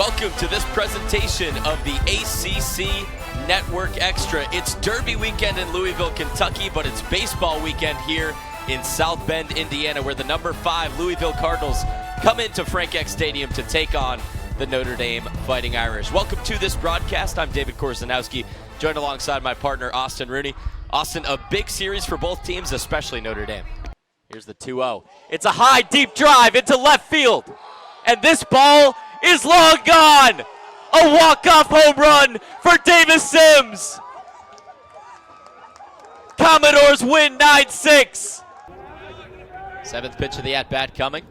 Welcome to this presentation of the ACC Network Extra. It's Derby weekend in Louisville, Kentucky, but it's baseball weekend here in South Bend, Indiana, where the number 5 Louisville Cardinals come into Frank Eck Stadium to take on the Notre Dame Fighting Irish. Welcome to this broadcast. I'm David Korzeniowski, joined alongside my partner, Austin Rooney. Austin, a big series for both teams, especially Notre Dame. Here's the 2-0. It's a high, deep drive into left field. And this ball is long gone. A walk-off home run for Davis Sims. Commodores win 9-6. 7th pitch of the at-bat coming.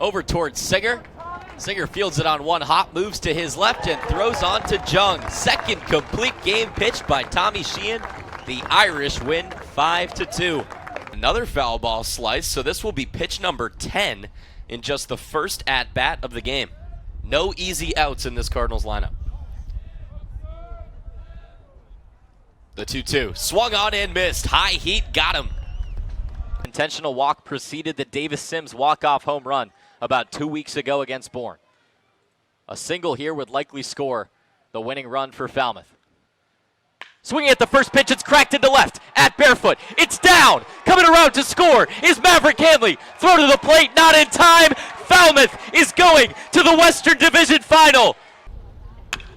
Over towards Singer. Singer fields it on one hop, moves to his left, and throws on to Jung. Second complete game pitched by Tommy Sheehan. The Irish win 5-2. Another foul ball slice, so this will be pitch number 10 in just the first at-bat of the game. No easy outs in this Cardinals lineup. The 2-2. Swung on and missed. High heat got him. Intentional walk preceded the Davis Sims walk-off home run about 2 weeks ago against Bourne. A single here would likely score the winning run for Falmouth. Swinging at the first pitch, it's cracked into left, at barefoot. It's down, coming around to score is Maverick Hanley. Throw to the plate, not in time. Falmouth is going to the Western Division Final.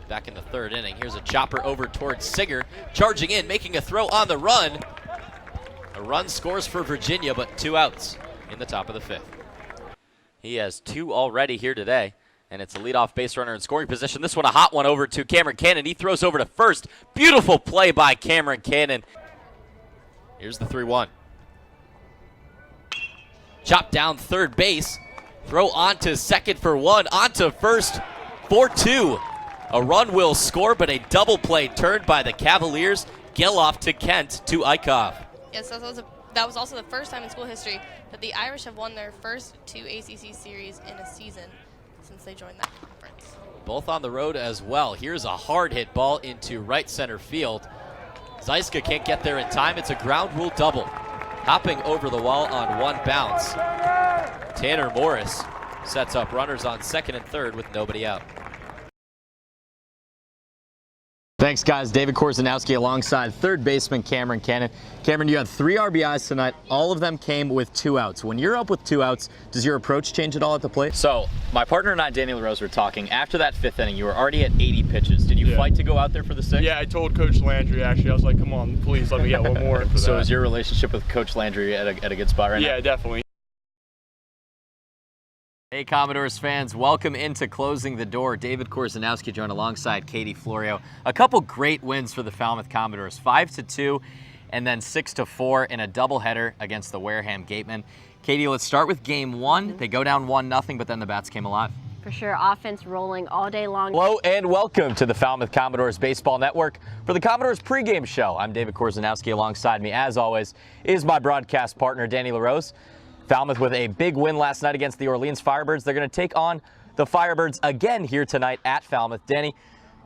Back in the third inning, here's a chopper over towards Singer, charging in, making a throw on the run. A run scores for Virginia, but 2 outs in the top of the 5th. He has 2 already here today, and it's a leadoff base runner in scoring position. This one a hot one over to Cameron Cannon. He throws over to first. Beautiful play by Cameron Cannon. Here's the 3-1. Chop down third base. Throw onto second for 1. Onto first for 2. A run will score, but a double play turned by the Cavaliers. Geloff to Kent to Eichhoff. Yes, that was also the first time in school history that the Irish have won their first 2 ACC series in a season since they joined that conference. Both on the road as well. Here's a hard hit ball into right center field. Zeiska can't get there in time. It's a ground rule double. Hopping over the wall on one bounce. Tanner Morris sets up runners on second and third with nobody out. Thanks, guys. David Korzeniowski alongside third baseman Cameron Cannon. Cameron, you had 3 RBIs tonight. All of them came with 2 outs. When you're up with 2 outs, does your approach change at all at the plate? So, my partner and I, Danny LaRose, were talking. After that 5th inning, you were already at 80 pitches. Did you fight to go out there for the 6th? Yeah, I told Coach Landry, actually. I was like, come on, please let me get one more for So that. is your relationship with Coach Landry at a good spot right now? Yeah, definitely. Hey Commodores fans, welcome into Closing the Door. David Korzeniowski joined alongside Katie Florio. A couple great wins for the Falmouth Commodores, 5-2 and then 6-4 in a doubleheader against the Wareham Gatemen. Katie, let's start with game 1. They go down 1-0, but then the bats came alive. For sure, offense rolling all day long. Hello and welcome to the Falmouth Commodores Baseball Network for the Commodores pregame show. I'm David Korzeniowski. Alongside me, as always, is my broadcast partner, Danny LaRose. Falmouth with a big win last night against the Orleans Firebirds. They're going to take on the Firebirds again here tonight at Falmouth. Danny,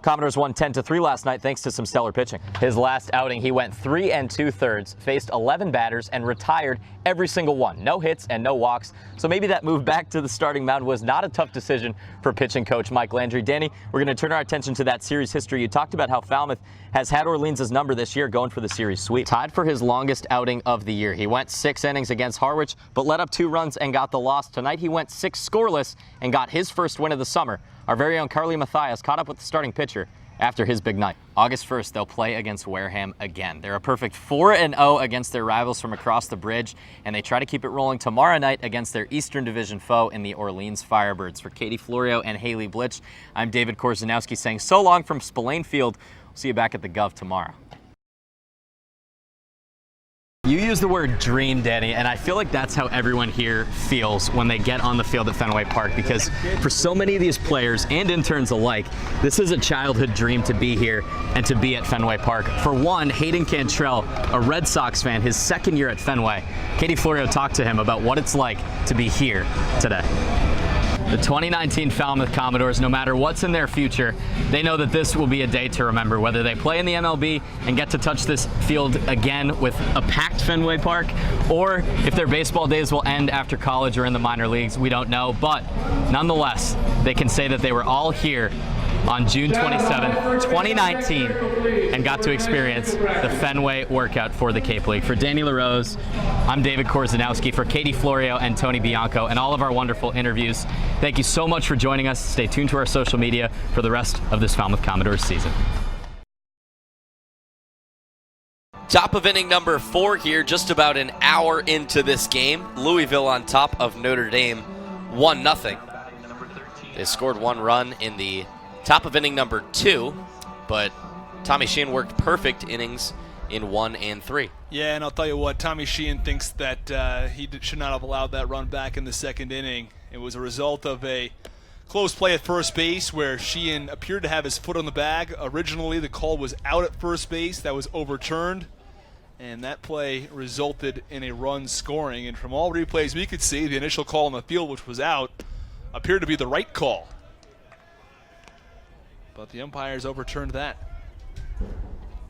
Commodores won 10-3 last night thanks to some stellar pitching. His last outing, he went 3 2/3, faced 11 batters, and retired every single one. No hits and no walks. So maybe that move back to the starting mound was not a tough decision for pitching coach Mike Landry. Danny, we're going to turn our attention to that series history. You talked about how Falmouth has had Orleans' number this year going for the series sweep. Tied for his longest outing of the year. He went 6 innings against Harwich, but let up 2 runs and got the loss. Tonight he went 6 scoreless and got his first win of the summer. Our very own Carly Mathias caught up with the starting pitcher after his big night. August 1st, they'll play against Wareham again. They're a perfect 4-0 against their rivals from across the bridge, and they try to keep it rolling tomorrow night against their Eastern Division foe in the Orleans Firebirds. For Katie Florio and Haley Blitch, I'm David Korzeniowski saying so long from Spillane Field. We'll see you back at the Gov tomorrow. You use the word dream, Danny, and I feel like that's how everyone here feels when they get on the field at Fenway Park, because for so many of these players and interns alike, this is a childhood dream to be here and to be at Fenway Park. For one, Hayden Cantrell, a Red Sox fan, his 2nd year at Fenway. Katie Florio talked to him about what it's like to be here today. The 2019 Falmouth Commodores, no matter what's in their future, they know that this will be a day to remember, whether they play in the MLB and get to touch this field again with a packed Fenway Park, or if their baseball days will end after college or in the minor leagues, we don't know. But nonetheless, they can say that they were all here on June 27th, 2019, and got to experience the Fenway workout for the Cape League. For Danny LaRose, I'm David Korzeniowski. For Katie Florio and Tony Bianco and all of our wonderful interviews, thank you so much for joining us. Stay tuned to our social media for the rest of this Falmouth Commodores season. Top of inning number 4 here, just about an hour into this game. Louisville on top of Notre Dame, 1-0. They scored 1 run in the top of inning number 2, but Tommy Sheehan worked perfect innings in 1 and 3. Yeah, and I'll tell you what, Tommy Sheehan thinks that he should not have allowed that run back in the second inning. It was a result of a close play at first base where Sheehan appeared to have his foot on the bag. Originally, the call was out at first base. That was overturned, and that play resulted in a run scoring. And from all replays we could see, the initial call on the field, which was out, appeared to be the right call. But the umpires overturned that.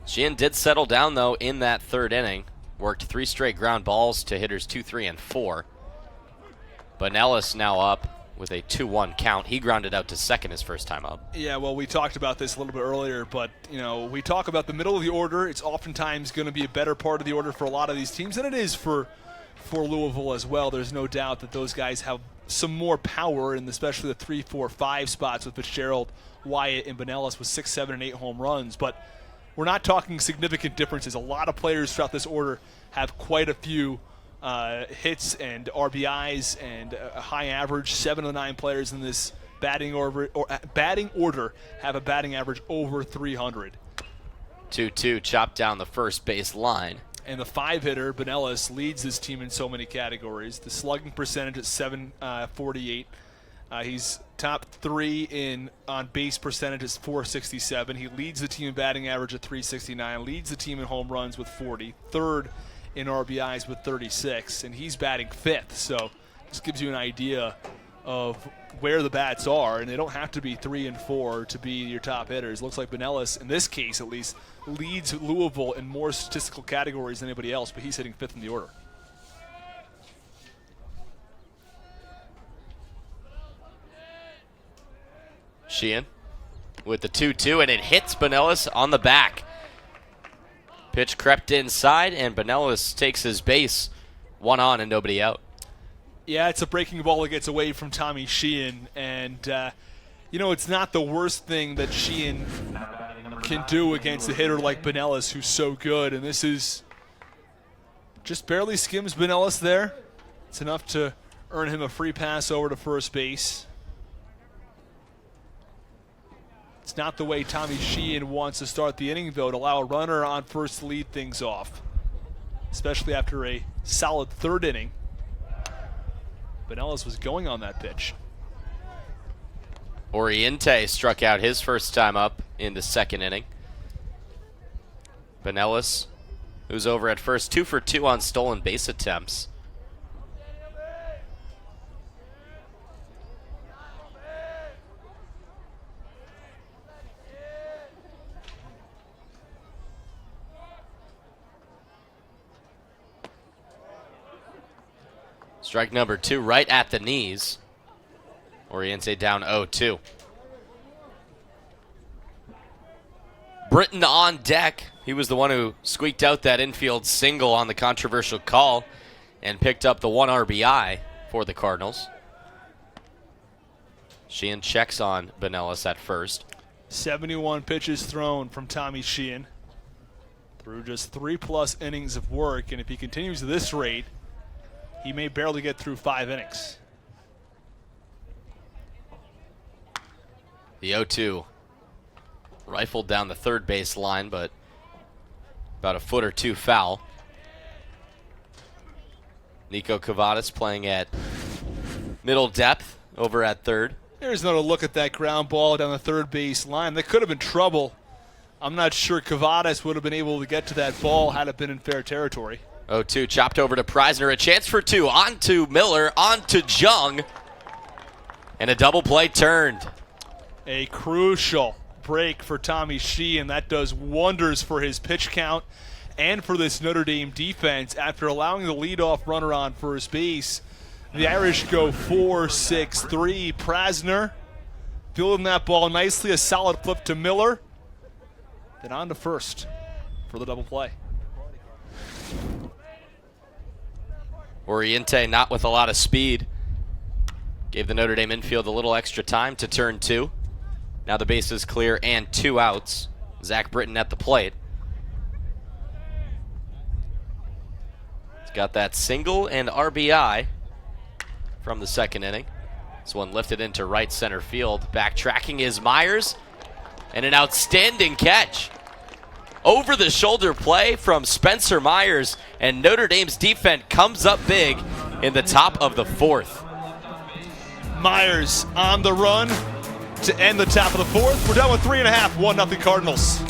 Sheehan did settle down, though, in that 3rd inning. Worked 3 straight ground balls to hitters 2, 3, and 4. But Nellis now up with a 2-1 count. He grounded out to second his first time up. Yeah, well, we talked about this a little bit earlier, but, you know, we talk about the middle of the order. It's oftentimes going to be a better part of the order for a lot of these teams, and it is for Louisville as well. There's no doubt that those guys have some more power, and especially the 3, 4, 5 spots with Fitzgerald, Wyatt, and Benellis with 6, 7, and 8 home runs. But we're not talking significant differences. A lot of players throughout this order have quite a few hits and RBIs and a high average. 7 of the 9 players in this batting order have a batting average over 300. 2-2 chopped down the first base line. And the 5-hitter, Benellis, leads this team in so many categories. The slugging percentage at 748. He's top 3 in on-base percentage at 467. He leads the team in batting average at 369, leads the team in home runs with 40, 3rd in RBIs with 36, and he's batting 5th. So this gives you an idea of where the bats are, and they don't have to be 3 and 4 to be your top hitters. Looks like Benellis, in this case at least, leads Louisville in more statistical categories than anybody else, but he's hitting 5th in the order. Sheehan with the 2-2, and it hits Benellis on the back. Pitch crept inside, and Benellis takes his base. 1 on and nobody out. Yeah, it's a breaking ball that gets away from Tommy Sheehan, and you know, it's not the worst thing that Sheehan can do against a hitter like Benellis, who's so good, and this is just barely skims Benellis there. It's enough to earn him a free pass over to first base. It's not the way Tommy Sheehan wants to start the inning, though, to allow a runner on first to lead things off, especially after a solid 3rd inning. Benellis was going on that pitch. Oriente struck out his first time up in the 2nd inning. Benellis, who's over at first, 2 for 2 on stolen base attempts. Strike number 2 right at the knees. Oriente down 0-2. Britton on deck. He was the one who squeaked out that infield single on the controversial call and picked up the 1 RBI for the Cardinals. Sheehan checks on Benellis at first. 71 pitches thrown from Tommy Sheehan through just 3+ innings of work, and if he continues at this rate, he may barely get through 5 innings. The 0-2 rifled down the 3rd base line, but about a foot or 2 foul. Nico Cavadas playing at middle depth over at 3rd. There's another look at that ground ball down the 3rd base line. That could have been trouble. I'm not sure Cavadas would have been able to get to that ball had it been in fair territory. 0-2 chopped over to Preisner. A chance for 2. On to Miller. On to Jung. And a double play turned. A crucial break for Tommy Shee, and that does wonders for his pitch count and for this Notre Dame defense. After allowing the leadoff runner on first base, the Irish go 4-6-3. Prasner fielding that ball nicely, a solid flip to Miller. Then on to first for the double play. Oriente not with a lot of speed. Gave the Notre Dame infield a little extra time to turn 2. Now the base is clear and 2 outs. Zach Britton at the plate. He's got that single and RBI from the second inning. This one lifted into right center field. Backtracking is Myers. And an outstanding catch. Over the shoulder play from Spencer Myers. And Notre Dame's defense comes up big in the top of the 4th. Myers on the run to end the top of the 4th. We're done with 3.5, 1-0 Cardinals.